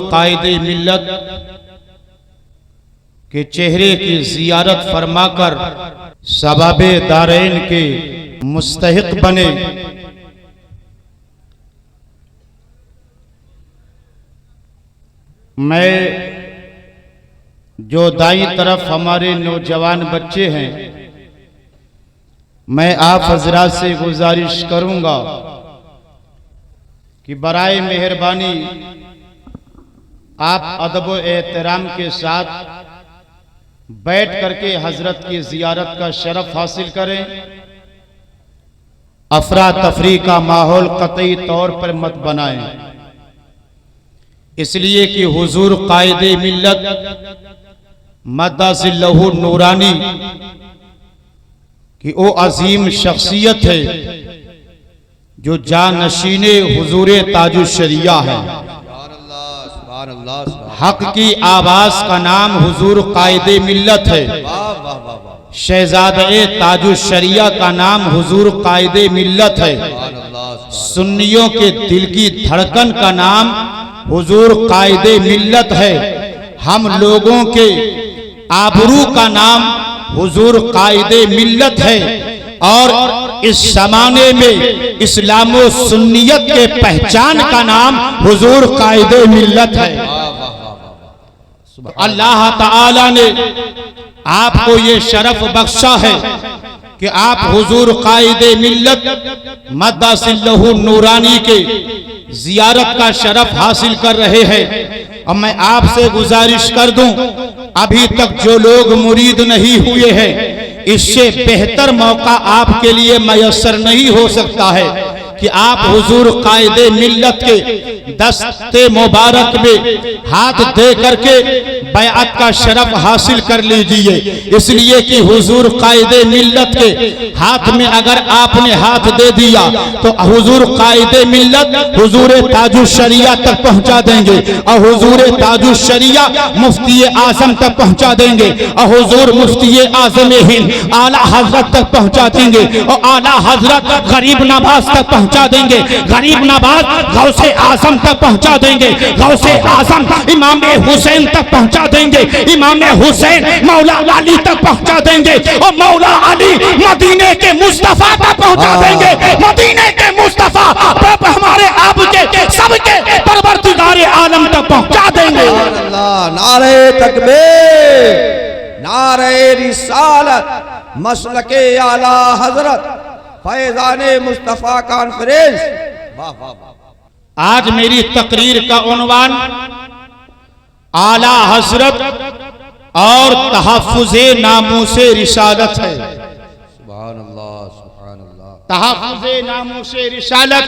कायदे मिल्लत के चेहरे की जियारत फरमाकर सबाबे दारैन के मुस्तहिक बने। मैं जो दाई तरफ हमारे नौजवान बच्चे हैं, मैं आप हजरात से गुजारिश करूंगा कि बराए मेहरबानी आप अदब व एहतराम के साथ बैठ करके हजरत की जियारत का शरफ हासिल करें। अफरा तफरी का माहौल कतई तौर पर मत बनाएं, इसलिए कि हुजूर कायदे मिल्लत मद्दासिल्लहु नूरानी कि वो अजीम शख्सियत है जो जानशीने हुजूरे ताजुश्शरिया है। हक की आवाज का नाम हुजूर कायदे मिल्लत है। शहजादे ताजुश्शरिया का नाम हुजूर कायदे मिल्लत है। सुन्नियों के दिल की धड़कन का नाम हुजूर कायदे मिल्लत है। हम लोगों के आबरू का नाम हुजूर कायदे मिल्लत है। और इस ज़माने में इस्लाम व सुन्नियत के पहचान का नाम हुजूर कायदे मिल्लत है। अल्लाह ताला ने आपको ये शरफ बख्शा है कि आप हुजूर कायदे मिल्लत मद्दासिल्लहु नूरानी के जियारत का शरफ हासिल कर रहे हैं। अब मैं आपसे गुजारिश कर दूं, अभी तक जो लोग मुरीद नहीं हुए हैं, इससे बेहतर मौका आपके लिए मयस्सर नहीं हो सकता है कि आप हुजूर कायदे मिल्लत के दस्ते मुबारक में हाथ दे करके बैअत का शरफ हासिल कर लीजिए। इसलिए कि हुजूर कायदे मिल्लत के हाथ में अगर आपने हाथ दे दिया तो हुजूर कायदे मिल्लत हुजूर ताजुश्शरिया तक पहुंचा देंगे, और हुजूर ताजुश्शरिया मुफ्ती आजम तक पहुंचा देंगे, और हुजूर मुफ्ती आजम हिंद आला हजरत तक पहुंचा देंगे, और आला हजरत गरीब नवाज तक पहुंचा देंगे, गरीब नवाज गौसे आजम तक पहुंचा देंगे, गौसे आजम इमाम हुसैन तक पहुंचा देंगे, इमाम हुसैन मौला अली तक पहुंचा देंगे, और मौला अली मदीने के मुस्तफा तक पहुंचा देंगे। मदीने के मुस्तफा हमारे आपके सबके परवरदिगार आलम तक पहुंचा देंगे। नारे तकबीर, नारे रिसालत, मसलके आला हजरत, फैजाने मुस्तफा कॉन्फ्रेंस। वाह वाह वाह। आज मेरी तकरीर का उन्वान आला हजरत और तहफ़्फ़ुज़े नामूसे रिसालत है। सुभान अल्लाह, सुभान अल्लाह। तहफ़्फ़ुज़े नामूसे रिसालत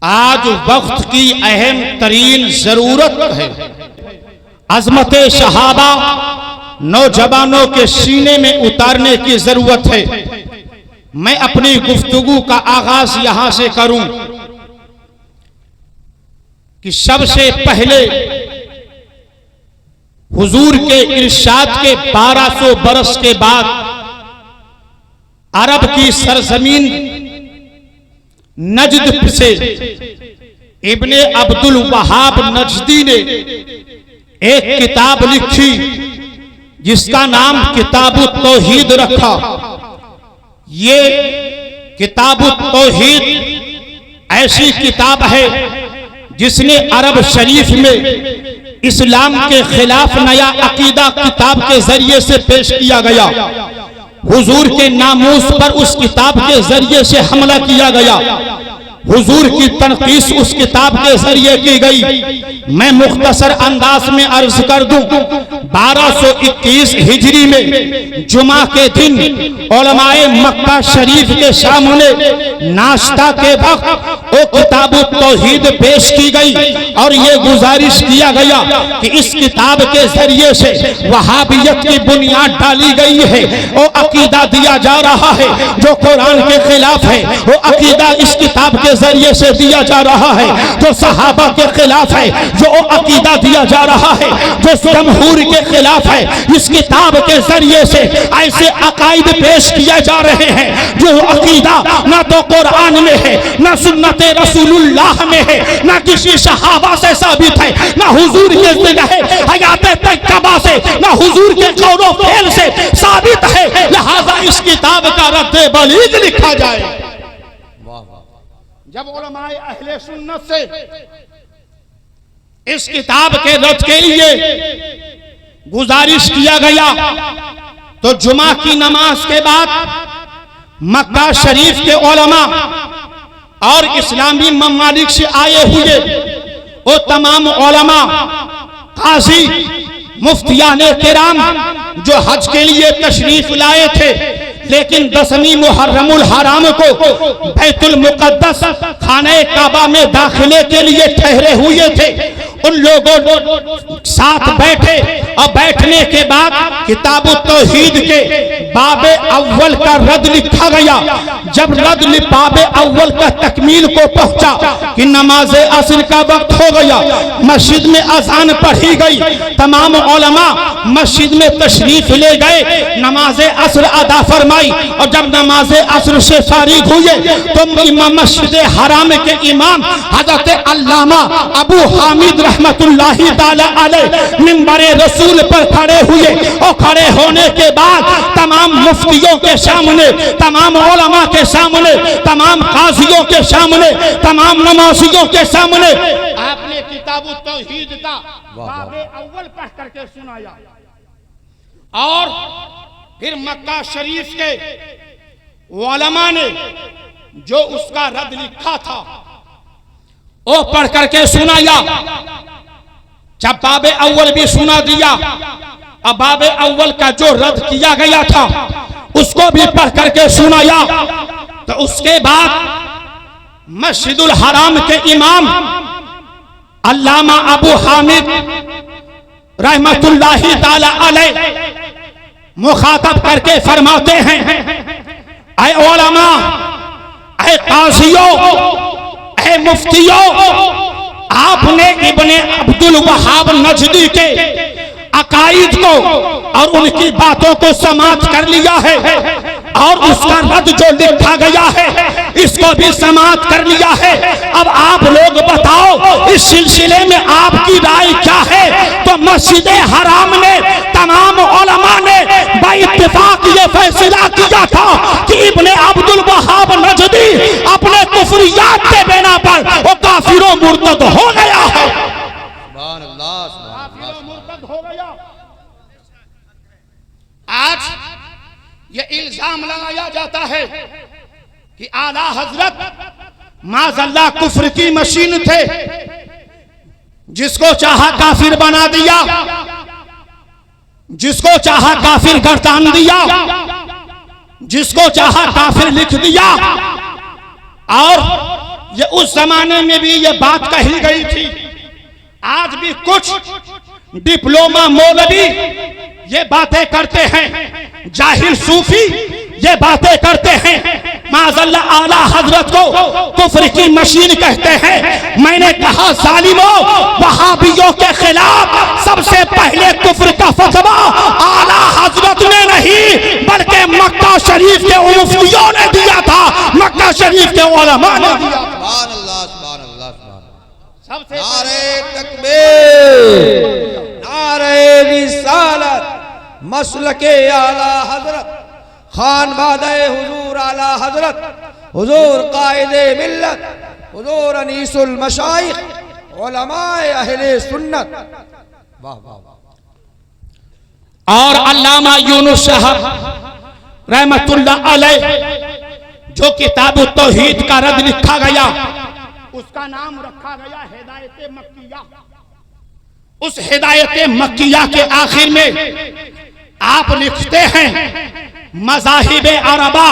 आज वक्त की अहम तरीन जरूरत है। अजमत शहाबा नौजवानों के सीने में उतारने की जरूरत है। मैं अपनी गुफ्तगू का आगाज यहां से करूं कि सबसे पहले हुजूर के इरशाद के 1200 बरस के बाद अरब की सरजमीन नजद से इब्ने अब्दुल वहाब नजदी ने एक किताब लिखी जिसका नाम किताबुत तौहीद रखा। ये किताबुत तौहीद ऐसी किताब है जिसने अरब शरीफ में इस्लाम के खिलाफ नया अकीदा किताब के जरिए से पेश किया गया। हुजूर के नामूस पर उस किताब के जरिए से हमला किया गया। हुजूर की तनकीस उस किताब के जरिए की गई। मैं मुख्तसर अंदाज में अर्ज कर दूं, 1221 हिजरी में जुमा के दिन उलमाए मक्का शरीफ के सामने नाश्ता के वक्त वो किताब तौहीद पेश की गई, और ये गुजारिश किया गया कि इस किताब के जरिए से वहाबियत की बुनियाद डाली गई है। वो अकीदा दिया जा रहा है जो कुरान के खिलाफ है, वो अकीदा इस किताब के जरिए से दिया जा रहा है जो सहाबा के खिलाफ है, जो अकीदा दिया जा रहा है जो जमहूर के खिलाफ है। इस किताब के जरिए से ऐसे अकायद पेश किए जा रहे हैं जो अकीदा ना तो कुरान में है, ना सुन्नत सुन्नत रसूलुल्लाह में है, ना किसी सहाबा से साबित है, ना हुजूर के हयात तैयबा से, ना हुजूर के कौलो फेल से साबित है। लिहाजा इस किताब का रद्द बलीग लिखा जाए। जब उलमाए अहले सुन्नत से इस किताब के रद्द के लिए गुजारिश किया गया तो जुमा की नमाज के बाद मक्का शरीफ के उलमा और इस्लामी ममालिक से आए हुए वो तमाम उलमा, काजी, मुफ्तियाने किराम जो हज के लिए तशरीफ लाए थे, लेकिन 10वीं मुहर्रमुल हराम को बैतुल मुकद्दस खाने काबा में दाखिले के लिए ठहरे हुए थे, उन लोगों साथ बैठे और बैठने के बाद किताब तौहीद के बाबे अव्वल का रद्द लिखा गया। जब रद्द बाबे अव्वल का तकमील को पहुंचा कि नमाज असर का वक्त हो गया, मस्जिद में अजान पढ़ी गई, तमाम उलमा मस्जिद में तशरीफ ले गए, नमाज असर अदा फरमाई और जब नमाज असर से फारिग हुए तो इमाम मस्जिद हराम के इमाम हजरत अल्लामा अबू हामिद रहमतुल्लाहि ताला अलैह मिंबरे रसूल पर खड़े हुए और खड़े होने के बाद तमाम मुफ्तियों के सामने, तमाम उलमा के सामने, तमाम काजियों के सामने, तमाम नमाजियों के सामने आपने किताब तौहीद का बाबे अव्वल पढ़ करके सुनाया और फिर मक्का शरीफ के उलमा ने जो उसका रद्द लिखा था वो पढ़ करके सुनाया। जब बाबे अव्वल भी सुना दिया, अब बाबे अव्वल का जो रद्द किया गया था उसको भी पढ़ करके सुनाया, तो उसके बाद मस्जिदुल हराम के इमाम अल्लामा अबू हामिद रहमतुल्लाहि ताला अलैह मुखातब करके फरमाते हैं, ऐ उलमा, ऐ काजियों, ऐ मुफ्तियों, आपने इब्ने अब्दुल वहाब नजदी के अकाईद को और उनकी बातों को समाप्त कर लिया है और उसका रद्द जो लिखा गया है इसको भी समाप्त कर लिया है। अब आप लोग बताओ इस सिलसिले में आपकी राय क्या है? तो मस्जिद हराम ने तमाम उलमा ने बाइत्तेफाक ये फैसला किया था कि इब्ने अब्दुल वहाब नजदी अपने कुफरियात के बिना पर वो काफिरों मुर्तद हो गया है। सुभान अल्लाह, सुभान अल्लाह, मुर्तद हो गया। आज ये इल्जाम लगाया जाता है कि आला हजरत माज़अल्लाह कुफ्र की मशीन थे, जिसको चाहा काफिर बना दिया, जिसको चाहा काफिर गर्दान दिया, जिसको चाहा काफिर लिख दिया। और ये उस जमाने में भी ये बात कही गई थी। आज भी कुछ डिप्लोमा मौलवी ये बातें करते हैं, जाहिल सूफी ये बातें करते हैं, माज़अल्लाह आला हजरत को कुफ्र की मशीन कहते हैं। मैंने कहा जालिमों, वहाबियों के खिलाफ सबसे पहले कुफ्र का फतवा आला हजरत ने नहीं बल्कि मक्का शरीफ के मुफ्तियों ने दिया था, मक्का शरीफ के उलमा ने दिया था। सुभान अल्लाह, सुभान अल्लाह, सुभान अल्लाह। सबसे नारे तकबीर, नारे रिसालत, मसलके आला हजरत खान बादे हुजूर आला हजरत हुजूर कायदे मिल्लत हुजूर अनीसुल मशाइख उलमाए अहले सुन्नत। वाह वाह वाह। और अल्लामा यूनुस साहब रहमतुल्लाह अलैह जो किताब तौहीद का रद्द लिखा गया उसका नाम रखा गया हिदायत मक्किया। उस हिदायत मक्किया के आखिर में आप लिखते हैं, मज़ाहिब अरबा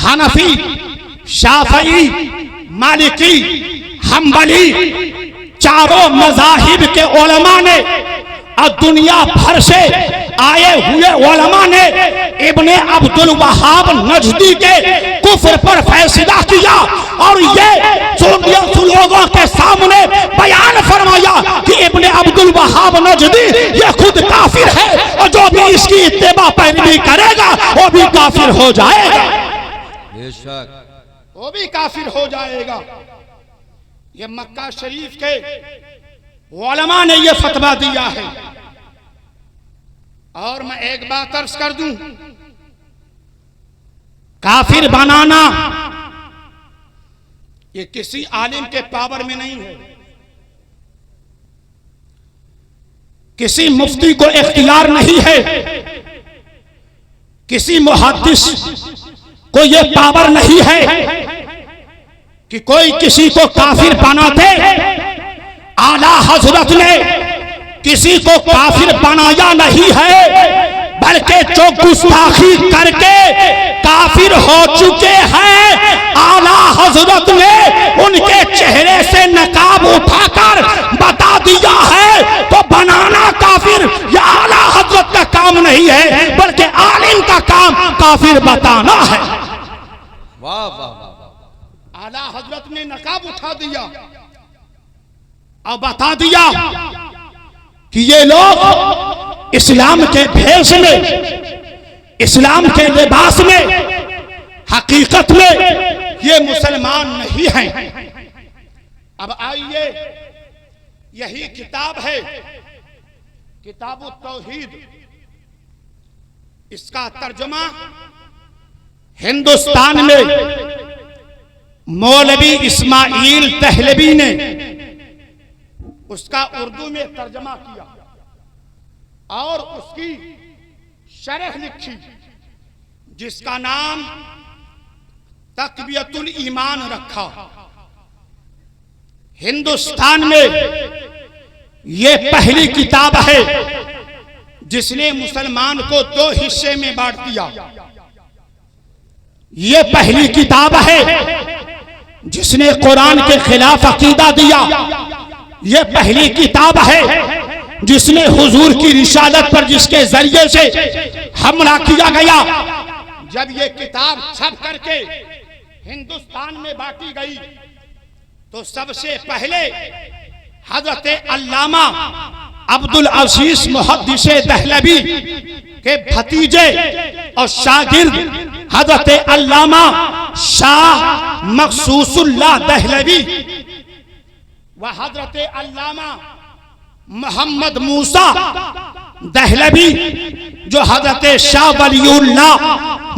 हनफी, शाफई, मालिकी, हम्बली चारों मज़ाहिब के उलमा ने और दुनिया भर से आए हुए उलमा ने इब्ने अब्दुल वहाब नजदी के कुफ्र पर फैसला किया और ये लोगों के सामने बयान फरमाया कि इब्ने अब्दुल वहाब नजदी ये खुद काफिर है और जो भी इसकी इत्तेबा पैरवी करेगा वो भी काफिर हो जाएगा। बेशक। वो भी काफिर हो जाएगा। ये मक्का शरीफ के उलमा ने ये फतवा दिया है। और मैं एक बात अर्ज कर दूं, काफिर बनाना ये किसी आलिम के पावर में नहीं है, किसी मुफ्ती को इख्तियार नहीं है, किसी मुहद्दिस को ये पावर नहीं है कि कोई किसी को काफिर बना दे। आला हजरत ने किसी को काफिर बनाया नहीं है, बल्कि जो गुस्ताखी करके काफिर हो चुके हैं, आला हजरत ने उनके चेहरे से नकाब उठाकर बता दिया है। तो बनाना काफिर या आला हजरत का काम नहीं है, बल्कि आलिम का काम काफिर बताना है। वाह वाह वाह। आला हजरत ने नकाब उठा दिया और बता दिया कि ये लोग इस्लाम के भेष में, इस्लाम के लिबास में, हकीकत में ये मुसलमान नहीं हैं। अब आइए, यही किताब है किताबुत तौहीद, इसका तर्जुमा हिंदुस्तान में मौलवी इस्माइल दहलवी ने उसका उर्दू में तर्जमा किया और उसकी शरह लिखी, जिसका नाम तक़वियतुल ईमान रखा। हिंदुस्तान में ये पहली किताब है जिसने मुसलमान को दो हिस्से में बांट दिया। ये पहली किताब है जिसने कुरान के खिलाफ अकीदा दिया। ये पहली किताब है जिसने हुजूर की रिसालत पर, जिसके जरिए से हमला किया गया। जब ये किताब छप करके हिंदुस्तान में बांटी गई तो सबसे पहले हजरत अल्लामा अब्दुल अजीज मुहद्दिसे दहलवी के भतीजे और शागिर्द हजरत अल्लामा शाह मखसूसुल्लाह दहलवी व हजरत अल्लामा मोहम्मद मूसा दहलवी, जो हजरत शाह वलीउल्लाह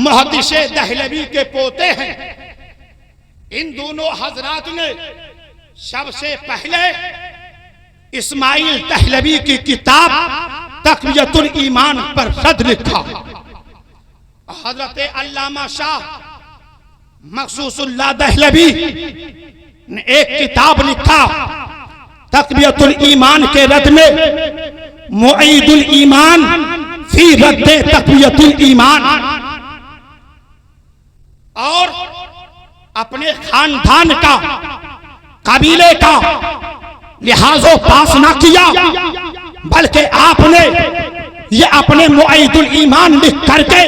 मुहद्दिसे दहलवी के पोते हैं, इन दोनों हजरात ने सबसे पहले इस्माइल दहलवी की किताब तक़वियतुल ईमान पर रद लिखा। हजरत अल्लामा शाह मखसूसुल्लाह दहलवी ने एक किताब लिखा तक़वियतुल ईमान के रद में, मुईदुल ईमान फी रद्दे तक़वियतुल ईमान। और अपने खानदान का, कबीले का लिहाजो पास ना किया, बल्कि आपने ये अपने मुईदुल ईमान लिख करके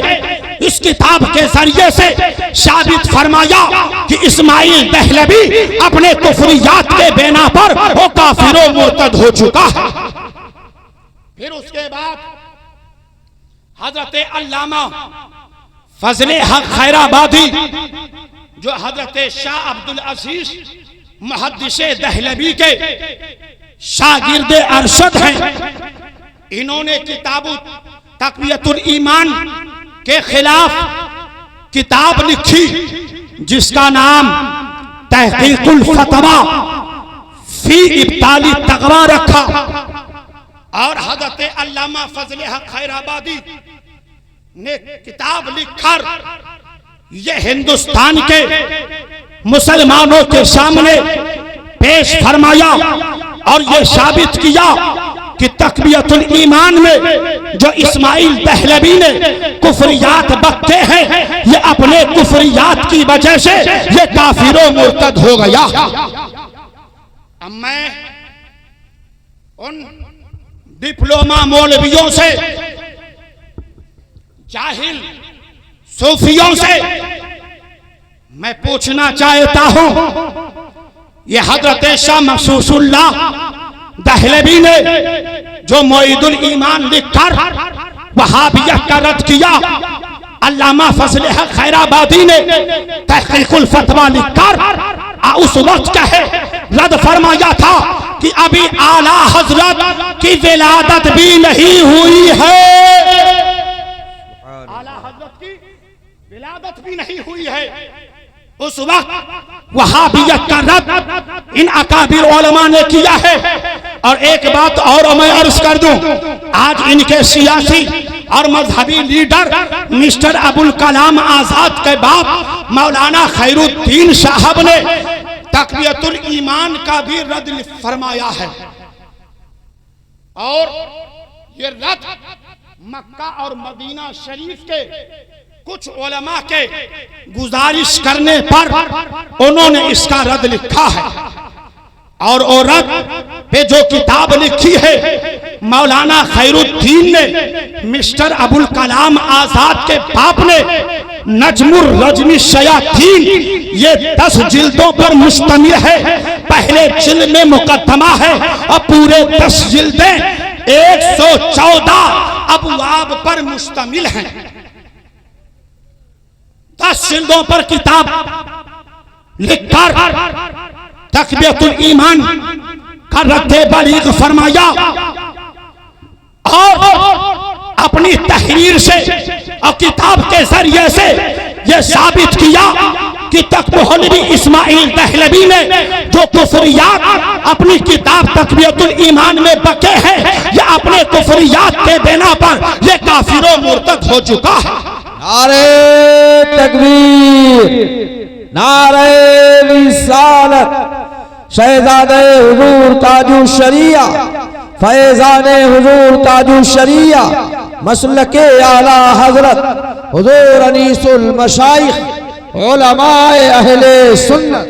इस किताब के जरिए से साबित फरमाया कि इस्माइल दहलवी अपने कुफरियात के बिना पर वो काफिरों मुर्तद हो चुका है। फिर उसके बाद हजरत अल्लामा फजले हक खैराबादी, जो हजरत शाह अब्दुल अजीज मुहद्दिसे दहलवी के शागिर्द अरशद हैं, इन्होंने किताब तक़वियतुल ईमान के खिलाफ किताब लिखी जिसका नाम तहक़ीक़ुल फतवा फी इब्ताली तग़वा रखा। और हज़रत अल्लामा फजले हक खैराबादी ने किताब लिखकर यह हिंदुस्तान के मुसलमानों के सामने पेश फरमाया और यह साबित किया कि तक़वियतुल ईमान में जो इस्माइल दहलवी ने कुफरियात बकते हैं, ये अपने कुफरियात की वजह से ये काफिरों मुर्तद हो गया। अब मैं उन डिप्लोमा मौलवियों से, जाहिल सूफियों से मैं पूछना चाहता हूं, ये हजरत शाह मखसूसुल्लाह दहलवी ने जो मुईदुल ईमान लिखकर वहाबियत का रद्द किया, अल्लामा फजल हक खैराबादी ने तहकीकुल फतवा लिखकर उस वक्त कहे रद्द फरमाया था कि अभी आला हजरत की विलादत भी नहीं हुई है, आला हजरत की विलादत भी नहीं हुई है। उस वक्त वहाबियत का रद्द इन अकाबिर उलमा ने किया है। और एक बात और मैं अर्ज कर दूं, आज इनके सियासी और मजहबी लीडर मिस्टर अबुल कलाम आजाद के बाप मौलाना खैरुद्दीन साहब ने तकबियतुल ईमान का भी रद्द फरमाया है। और ये रद्द मक्का और मदीना शरीफ के कुछ उलमा के गुजारिश करने पर उन्होंने इसका रद्द लिखा है। और औरत पे जो किताब लिखी है मौलाना खैरुद्दीन ने, मिस्टर अबुल कलाम आजाद के बाप ने, नजमुर रजमी शयातीन, ये 10 जिल्दों पर मुश्तमिल है। पहले जिल्द में मुकद्दमा है और पूरे 10 जिल्दें 114 अबवाब पर मुश्तमिल हैं। 10 जिल्दों पर किताब लिखकर तकबियतुल ईमान का रद्दे बलीग फरमाया और अपनी तहरीर से और किताब के जरिए से यह साबित किया कि तकमौलवी इस्माइल दहलवी ने जो कुफरियात अपनी किताब तकबियतुल ईमान में बके हैं, यह अपने कुफरियात के बिना पर यह काफिरों मुर्तद हो चुका है। नारे तकबीर, नारे रिसालत, शहजादे हुजूर ताजु शरिया, फैजाने हुजूर ताजु शरिया, मसलके आला हजरत हुजूर अनीसुल मशाइख उलमाए अहले सुन्नत।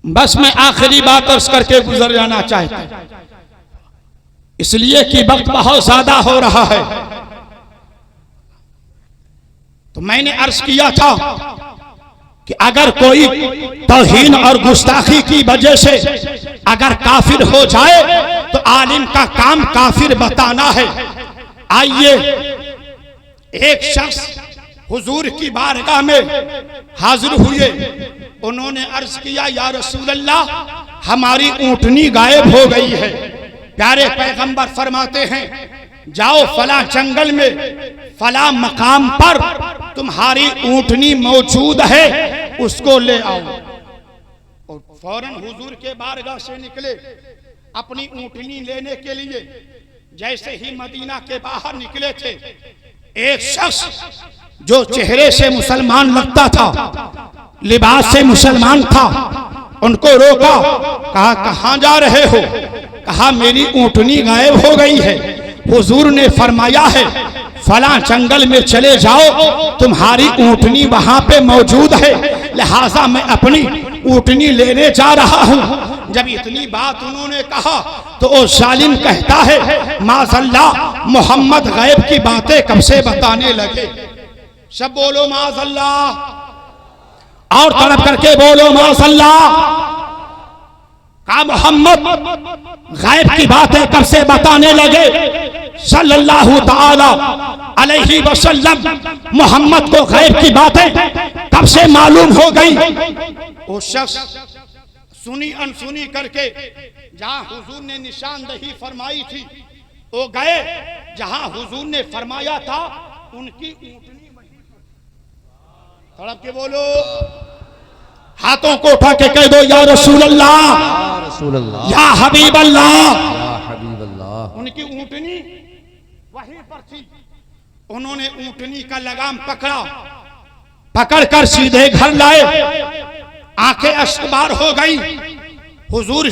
बस मैं आखिरी बात अर्ज करके गुजर जाना चाहता हूं, इसलिए कि वक्त बहुत ज्यादा हो रहा है। तो मैंने अर्ज किया था कि अगर कोई तौहीन और गुस्ताखी की वजह से अगर काफिर हो जाए तो आलिम का काम काफिर बताना है। आइए, एक शख्स हुजूर की बारगाह में हाजिर हुए, उन्होंने अर्ज किया, या रसूल अल्लाह, हमारी ऊंटनी गायब हो गई है। प्यारे पैगंबर फरमाते हैं, जाओ फला जंगल में फला मकाम पर तुम्हारी ऊंटनी मौजूद है, उसको ले आओ। और फौरन हुजूर के बारगाह से निकले अपनी ऊंटनी लेने के लिए। जैसे ही मदीना के बाहर निकले थे, एक शख्स जो चेहरे से मुसलमान लगता था, लिबास से मुसलमान था, उनको रोका, कहा कहां जा रहे हो? कहा मेरी ऊंटनी गायब हो गई है। हुजूर ने फरमाया है फला जंगल में चले जाओ, तुम्हारी ऊंटनी वहां पे मौजूद है, लिहाजा मैं अपनी ऊंटनी लेने जा रहा हूं। जब इतनी बात उन्होंने कहा तो वो जालिम कहता है, माज़अल्लाह, मोहम्मद गैब की बातें कब से बताने लगे। सब बोलो माज़अल्लाह, और तड़प करके बोलो माज़अल्लाह। का मोहम्मद गैब की बातें कब से बताने लगे? सल्लल्लाहु ताला अलैहि वसल्लम, मोहम्मद को गैब की बातें कब से मालूम हो गई? वो शख्स सुनी अनसुनी करके जहां हुजूर ने निशानदही फरमाई थी, वो गए जहां हुजूर ने फरमाया था, उनकी ऊंटनी वहीं। तड़प के बोलो, हाथों को उठा के कह दो, या रसूल अल्लाह, या हबीब अल्लाह। उनकी ऊंटनी वहीं पर थी। उन्होंने ऊंटनी का लगाम पकड़ा, पकड़कर सीधे घर लाए। आंखें अश्कबार हो गई, हुजूर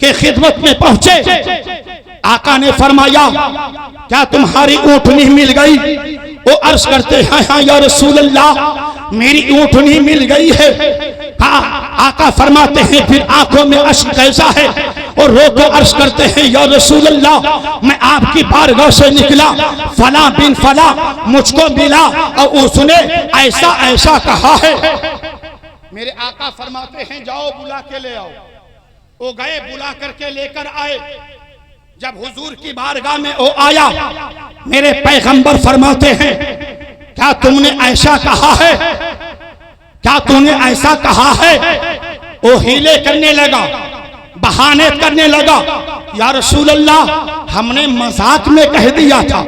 के खिदमत में पहुंचे। आका ने फरमाया, क्या तुम्हारी ऊंटनी मिल गई? वो अर्ज करते हैं, हाँ या रसूल अल्लाह, मेरी ऊंटनी मिल गई है। आका फरमाते हैं, फिर आंखों में अश्क कैसा है? और रो कर अर्ज करते हैं, या रसूल अल्लाह, मैं आपकी बारगाह से निकला, फला बिन फला मुझको मिला और उसने ऐसा ऐसा कहा है। मेरे आका फरमाते हैं, जाओ बुला के ले आओ। वो गए, बुला करके लेकर आए। जब हुजूर की बारगाह में वो आया, मेरे पैगंबर फरमाते हैं, क्या तुमने ऐसा कहा है, क्या तूने ऐसा कहा है? वो हीले करने लगा, बहाने करने लगा। या रसूल अल्लाह, हमने मजाक में कह दिया था,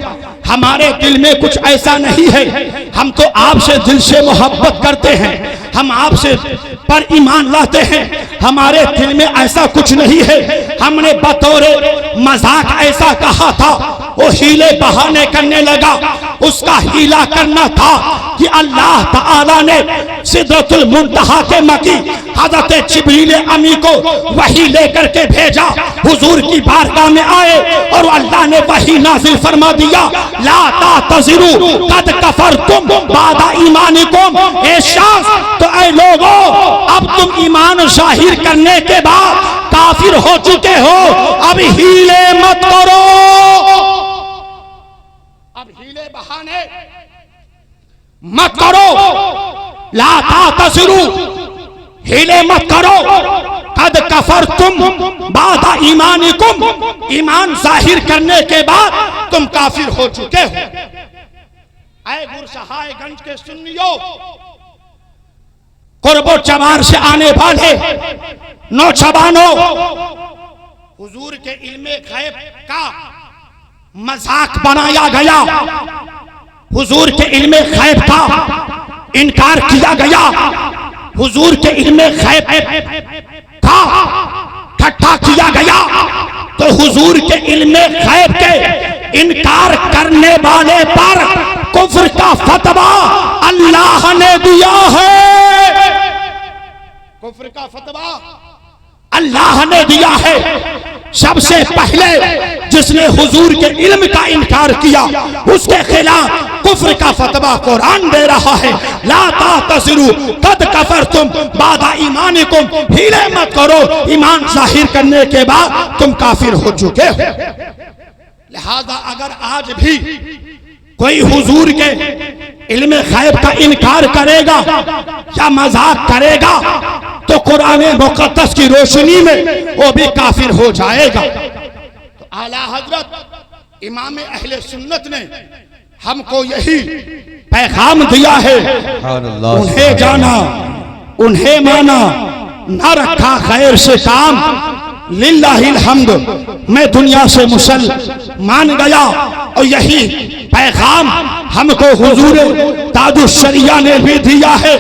हमारे दिल में कुछ ऐसा नहीं है, हम तो आपसे दिल से मोहब्बत करते हैं, हम आपसे पर ईमान लाते हैं, हमारे दिल में ऐसा कुछ नहीं है, हमने बतौरे मजाक ऐसा कहा था। वो हीले बहाने करने लगा। उसका हीला करना था कि अल्लाह ताला ने सिदरतुल मुंतहा के मकी हज़रत जिब्रील अमी को वही लेकर के भेजा, हुजूर की बारगाह में आए और अल्लाह ने वही नाजिल फरमा दिया, ला तातज़िरू कद कफरतुम बादा ईमानिकुम। ए शख्स, तो ऐ लोगों, अब तुम ईमान जाहिर करने के बाद काफिर हो चुके हो, अब हीले मत करो, अब हीले बहाने मत करो, ला तातज़िरू, हीले मत करो, कद कफरतुम बादा ईमानिकुम, ईमान जाहिर करने के बाद तुम काफिर हो चुके हो। ऐ गुरसहायगंज के सुन्नियों, कुर्बो चमार से आने वाले नौजवानों, हुजूर के इल्मे गैब का मजाक बनाया गया, हुजूर के इल्मे गैब का इनकार किया गया, हुजूर के इल्मे गैब का ठट्ठा किया गया। तो हुजूर के इल्मे गैब के इनकार करने वाले पर कुफ्र का फतवा अल्लाह ने दिया है, कुफ्र का फतवा अल्लाह ने दिया है। सबसे पहले जिसने हुजूर के इल्म का इनकार किया, उसके खिलाफ कुफ्र का फतवा कुरान दे रहा है, ला तातज़िरू कद कफरतुम बादा ईमानिकुम, हीले मत करो, ईमान जाहिर करने के बाद तुम काफिर हो चुके हो। लिहाजा अगर आज भी कोई हुजूर के इल्म गैब का इनकार करेगा या मजाक करेगा, तो कुरान मुक़द्दस की रोशनी में वो भी काफिर हो जाएगा। तो आला हजरत इमाम अहले सुन्नत ने हमको यही पैगाम दिया है, उन्हें जाना, उन्हें माना, न रखा खैर से काम, लिल्लाहिल हम्द, मैं दुनिया से मुसलमान गया। और यही पैगाम हमको हुजूर ताजुश्शरिया ने भी दिया है,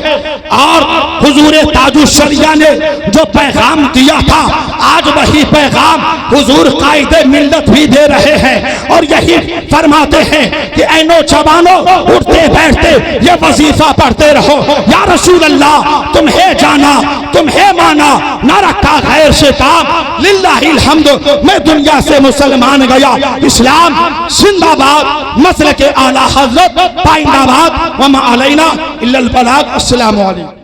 और हुजूर ताजुश्शरिया ने जो पैगाम दिया था, आज वही पैगाम हुजूर कायदे मिल्लत भी दे रहे हैं। और यही फरमाते हैं कि ऐ नौजवानों, उठते बैठते ये वजीफा पढ़ते रहो, या रसूल अल्लाह, तुम्हें जाना, तुम्हें माना, ना रखा गैर से काम, लिल्लाहिल हम्द, मैं दुनिया से मुसलमान गया। इस्लाम जिंदाबाद, मसलक आला हज़रत पाइंदाबाद, वमा अलैना इल्लल बलाग। अस्सलामु अलैकुम।